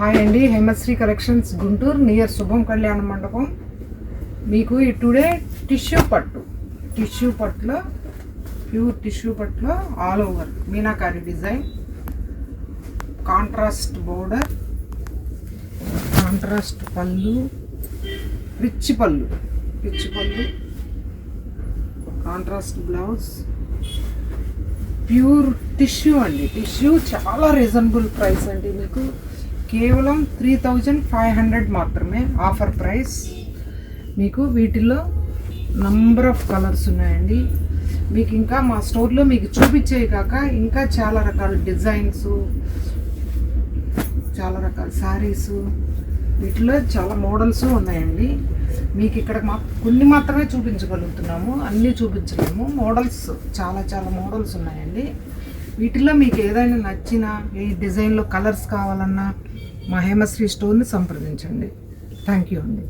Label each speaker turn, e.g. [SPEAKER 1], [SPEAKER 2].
[SPEAKER 1] Hi అండి, Hemasri collections Guntur near శుభం కళ్యాణ మండపం. మీకు ఈ టుడే టిష్యూ పట్టులో ప్యూర్ టిష్యూ పట్టులో all over meenakari design, contrast border, contrast పళ్ళు, రిచ్ పళ్ళు, కాంట్రాస్ట్ బ్లౌజ్, ప్యూర్ టిష్యూ అండి. టిష్యూ చాలా రీజనబుల్ ప్రైస్ అండి. మీకు కేవలం 3500 మాత్రమే ఆఫర్ ప్రైస్. మీకు వీటిల్లో నంబర్ ఆఫ్ కలర్స్ ఉన్నాయండి. మీకు ఇంకా మా స్టోర్లో మీకు చూపించేవి కాక ఇంకా చాలా రకాల డిజైన్స్, చాలా రకాల శారీస్, వీటిలో చాలా మోడల్స్ ఉన్నాయండి. మీకు ఇక్కడ కొన్ని మాత్రమే చూపించగలుగుతున్నాము, అన్నీ చూపించలేము. మోడల్స్ చాలా మోడల్స్ ఉన్నాయండి. వీటిలో మీకు ఏదైనా నచ్చిన ఈ డిజైన్లో కలర్స్ కావాలన్నా మా హేమశ్రీ స్టోర్ని సంప్రదించండి. థ్యాంక్ యూ అండి.